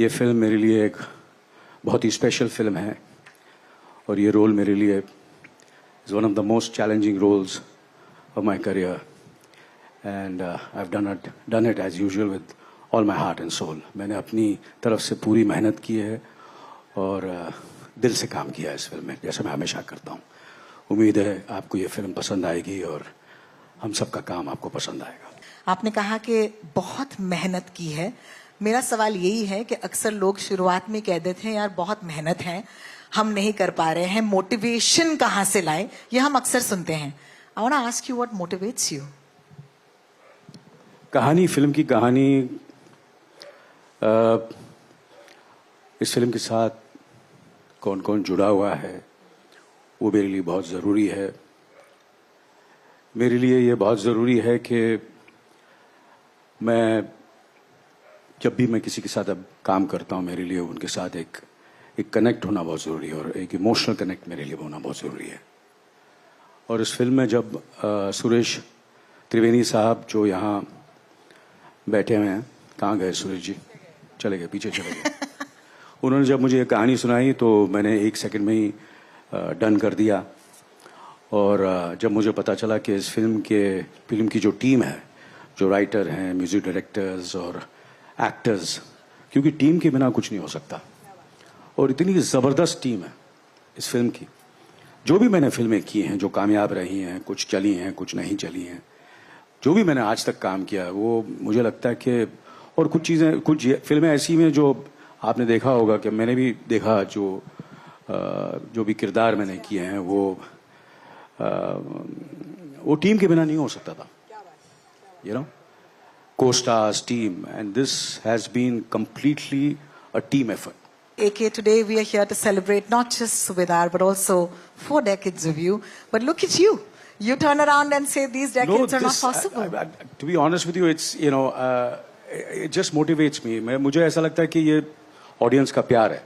ये फिल्म मेरे लिए एक बहुत ही स्पेशल फिल्म है और ये रोल मेरे लिए is one of the most challenging roles of my career and I have done it as usual with all my heart and soul. मैंने अपनी तरफ से पूरी मेहनत की है और दिल से काम किया है इस फिल्म में, जैसे मैं हमेशा करता हूँ। उम्मीद है आपको ये फिल्म पसंद आएगी और हम सबका काम आपको पसंद आएगा। आपने कहा कि बहुत मेहनत की है। मेरा सवाल यही है कि अक्सर लोग शुरुआत में कह देते हैं यार बहुत मेहनत है, हम नहीं कर पा रहे हैं, मोटिवेशन कहाँ से लाए, ये हम अक्सर सुनते हैं। I want to ask you what motivates you. कहानी, फिल्म की कहानी, इस फिल्म के साथ कौन कौन जुड़ा हुआ है वो मेरे लिए बहुत ज़रूरी है। मेरे लिए ये बहुत ज़रूरी है कि मैं जब भी मैं किसी के साथ अब काम करता हूँ, मेरे लिए उनके साथ एक कनेक्ट होना बहुत ज़रूरी है और एक इमोशनल कनेक्ट मेरे लिए होना बहुत ज़रूरी है। और इस फिल्म में जब सुरेश त्रिवेदी साहब जो यहाँ बैठे हुए हैं, कहाँ गए सुरेश जी? चले गए, पीछे चले गए। उन्होंने जब मुझे ये कहानी सुनाई तो मैंने 1 सेकंड में ही डन कर दिया। और जब मुझे पता चला कि इस फिल्म की जो टीम है, जो राइटर हैं, म्यूजिक डायरेक्टर्स और एक्टर्स, क्योंकि टीम के बिना कुछ नहीं हो सकता और इतनी ज़बरदस्त टीम है इस फिल्म की। जो भी मैंने फिल्में की हैं, जो कामयाब रही हैं, कुछ चली हैं, कुछ नहीं चली हैं, जो भी मैंने आज तक काम किया है वो मुझे लगता है कि, और कुछ फिल्में ऐसी हैं जो आपने देखा होगा कि मैंने भी देखा, जो भी किरदार मैंने किए हैं वो टीम के बिना नहीं हो सकता था, you know, co-stars, team, and this has been completely a team effort. AK, today we are here to celebrate not just Subedar but also 4 decades of you. But look at you. You turn around and say these decades are not possible. To be honest with you, it's, you know, it just motivates me. मुझे ऐसा लगता है कि ये audience का प्यार है।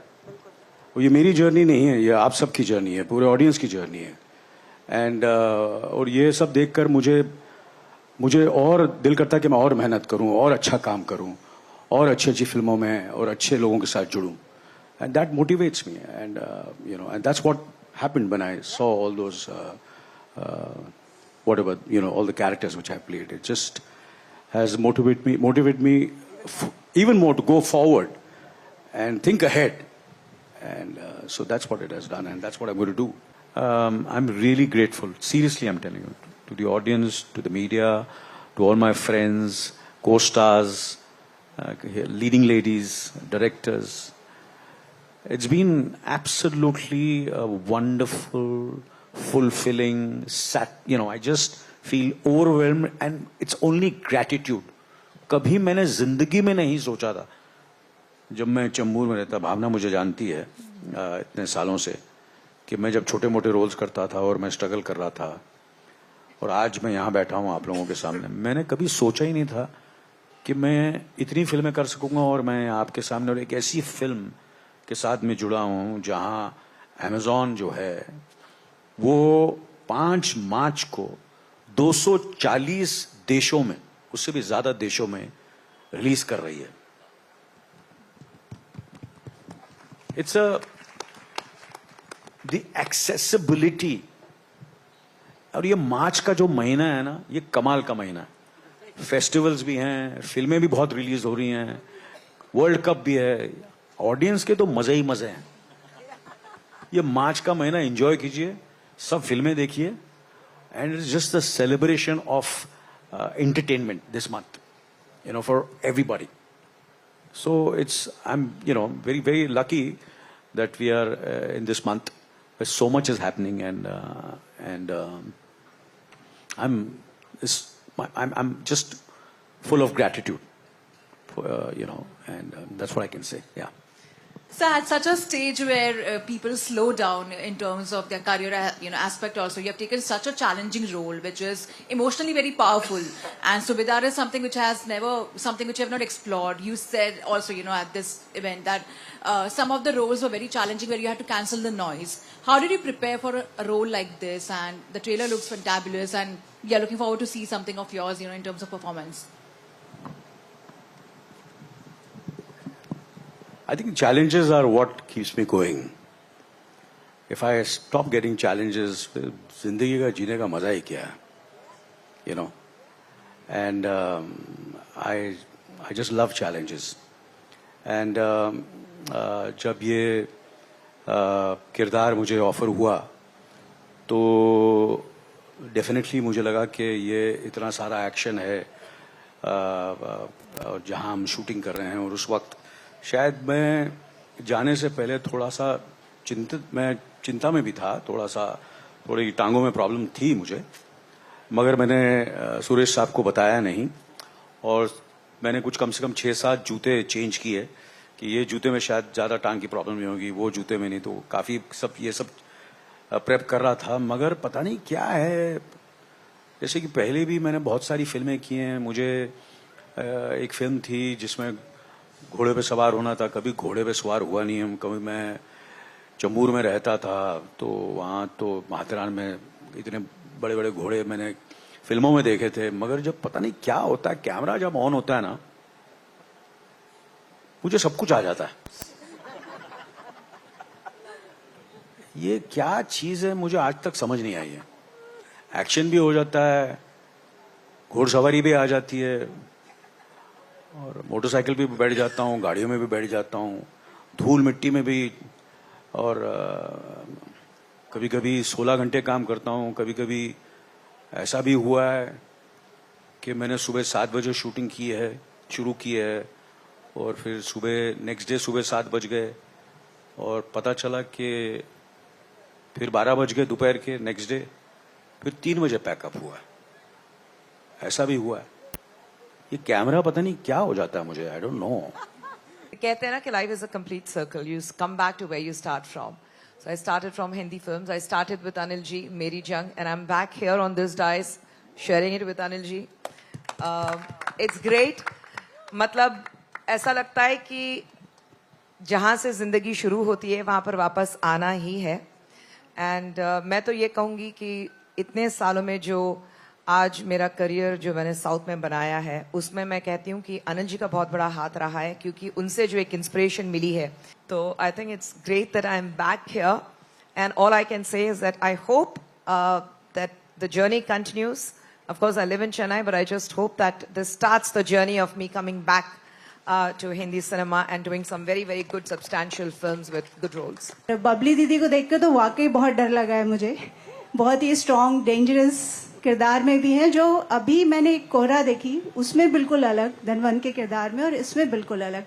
ये मेरी जर्नी नहीं है, ये आप सबकी जर्नी है, पूरे ऑडियंस की जर्नी है। एंड और ये सब देखकर मुझे और दिल करता है कि मैं और मेहनत करूं, और अच्छा काम करूं, और अच्छी अच्छी फिल्मों में और अच्छे लोगों के साथ जुड़ूं। And that motivates me and you know, and that's what happened when I saw all those whatever, you know, all the characters which I played. It just has motivated me even more to go forward and think ahead. And so that's what it has done, and that's what I'm going to do. I'm really grateful. Seriously, I'm telling you, to the audience, to the media, to all my friends, co-stars, leading ladies, directors. It's been absolutely a wonderful, fulfilling, you know, I just feel overwhelmed and it's only gratitude. कभी मैंने जिंदगी में नहीं सोचा था, जब मैं चेंबूर में रहता, भावना मुझे जानती है इतने सालों से, कि मैं जब छोटे मोटे रोल्स करता था और मैं स्ट्रगल कर रहा था और आज मैं यहाँ बैठा हूँ आप लोगों के सामने, मैंने कभी सोचा ही नहीं था कि मैं इतनी फिल्में कर सकूंगा और मैं आपके सामने और एक ऐसी फिल्म के साथ में जुड़ा हूँ जहाँ अमेज़न जो है वो 5 मार्च को 240 देशों में, उससे भी ज्यादा देशों में रिलीज कर रही है। It's the accessibility. और ये मार्च का जो महीना है ना, ये कमाल का महीना है। फेस्टिवल्स भी हैं, फिल्में भी बहुत रिलीज हो रही हैं, वर्ल्ड कप भी है, ऑडियंस के तो मजे ही मजे हैं। ये मार्च का महीना एंजॉय कीजिए, सब फिल्में देखिए, and it's just the celebration of entertainment this month, you know, for everybody. So I'm, you know, very, very lucky that we are in this month where so much is happening, and I'm just full of gratitude, you know, and that's what I can say. Yeah. So at such a stage where people slow down in terms of their career, you know, aspect also, you have taken such a challenging role, which is emotionally very powerful. And Subedar is something which you have not explored. You said also, you know, at this event that some of the roles were very challenging, where you had to cancel the noise. How did you prepare for a role like this? And the trailer looks fantabulous, and we are looking forward to see something of yours, you know, in terms of performance. I think challenges are what keeps me going. If I stop getting challenges, फिर जिंदगी का जीने का मजा ही क्या है, you know. And I just love challenges. And जब ये किरदार मुझे ऑफर हुआ तो डेफिनेटली मुझे लगा कि ये इतना सारा एक्शन है जहां हम शूटिंग कर रहे हैं, और उस वक्त शायद मैं जाने से पहले थोड़ा सा चिंता में भी था, थोड़ी टांगों में प्रॉब्लम थी मुझे, मगर मैंने सुरेश साहब को बताया नहीं, और मैंने कुछ कम से कम 6-7 जूते चेंज किए कि ये जूते में शायद ज़्यादा टांग की प्रॉब्लम नहीं होगी, वो जूते में नहीं, तो काफ़ी ये सब प्रेप कर रहा था। मगर पता नहीं क्या है, जैसे कि पहले भी मैंने बहुत सारी फिल्में की हैं, मुझे एक फिल्म थी जिसमें घोड़े पे सवार होना था, कभी घोड़े पे सवार हुआ नहीं हम, कभी मैं चंबूर में रहता था तो वहाँ तो माथेरान में इतने बड़े बड़े घोड़े मैंने फिल्मों में देखे थे, मगर जब पता नहीं क्या होता है, कैमरा जब ऑन होता है ना, मुझे सब कुछ आ जाता है। ये क्या चीज है मुझे आज तक समझ नहीं आई है। एक्शन भी हो जाता है, घोड़सवारी भी आ जाती है, और मोटरसाइकिल भी बैठ जाता हूँ, गाड़ियों में भी बैठ जाता हूँ, धूल मिट्टी में भी, और कभी कभी 16 घंटे काम करता हूँ। कभी कभी ऐसा भी हुआ है कि मैंने सुबह 7 बजे शूटिंग शुरू की है, और फिर नेक्स्ट डे सुबह 7 बज गए, और पता चला कि फिर 12 बज गए दोपहर के नेक्स्ट डे, फिर 3 बजे पैकअप हुआ। ऐसा भी हुआ है। ये कैमरा पता नहीं क्या हो जाता है मुझे, आई डोंट नो। कहते हैं ना कि life is a complete circle, you come back to where you start from. So I started from Hindi films. I started with Anil ji, Meri Jung, and I'm back here on this dais, sharing it with Anil ji. It's great. मतलब ऐसा लगता है कि जहाँ से जिंदगी शुरू होती है वहाँ पर वापस आना ही है. एंड मैं तो ये कहूँगी कि इतने सालों में जो आज मेरा करियर जो मैंने साउथ में बनाया है, उसमें मैं कहती हूँ कि अनिल जी का बहुत बड़ा हाथ रहा है, क्योंकि उनसे जो एक इंस्पिरेशन मिली है. तो I think it's great that I am back here, and all I can say is that I hope that the journey continues. Of course, I live in Chennai, but I just hope that this starts the journey of me coming back to Hindi cinema and doing some very, very good, substantial films with good roles. Babli दीदी को देख के तो वाकई बहुत डर लगा है मुझे. बहुत ही स्ट्रॉन्ग, डेंजरस किरदार में भी है. जो अभी मैंने कोहरा देखी उसमें बिल्कुल अलग, धनवन के किरदार में, और इसमें बिल्कुल अलग.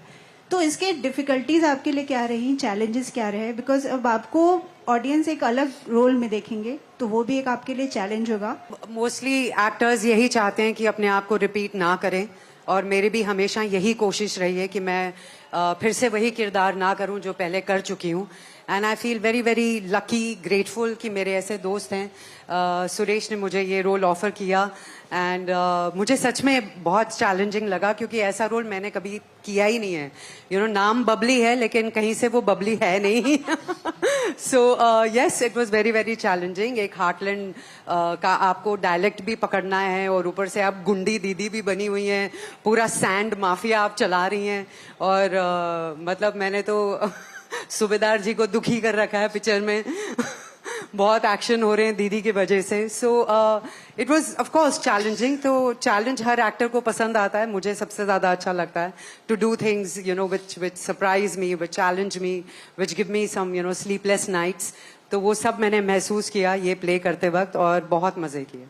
तो इसके डिफिकल्टीज आपके लिए क्या रही, चैलेंजेस क्या रहे? बिकॉज अब आपको ऑडियंस एक अलग रोल में देखेंगे, तो वो भी एक आपके लिए चैलेंज होगा. मोस्टली एक्टर्स यही चाहते हैं कि अपने आप को रिपीट ना करें, और मेरी भी हमेशा यही कोशिश रही है कि मैं फिर से वही किरदार ना करूं जो पहले कर चुकी हूं. And I feel very very lucky, grateful कि मेरे ऐसे दोस्त हैं. सुरेश ने मुझे ये रोल ऑफर किया, एंड मुझे सच में बहुत चैलेंजिंग लगा, क्योंकि ऐसा रोल मैंने कभी किया ही नहीं है. यू नो, नाम बबली है लेकिन कहीं से वो बबली है नहीं. So yes, it was very very challenging. एक हार्टलैंड का आपको डायलेक्ट भी पकड़ना है, और ऊपर से आप गुंडी दीदी भी बनी हुई हैं, पूरा सैंड माफिया आप चला रही हैं. और मतलब मैंने तो सूबेदार जी को दुखी कर रखा है पिक्चर में. बहुत एक्शन हो रहे हैं दीदी की वजह से. So it was of course challenging. तो चैलेंज हर एक्टर को पसंद आता है. मुझे सबसे ज्यादा अच्छा लगता है to do things you know which surprise me, which challenge me, which give me some you know sleepless nights. तो वो सब मैंने महसूस किया ये प्ले करते वक्त, और बहुत मजे किए.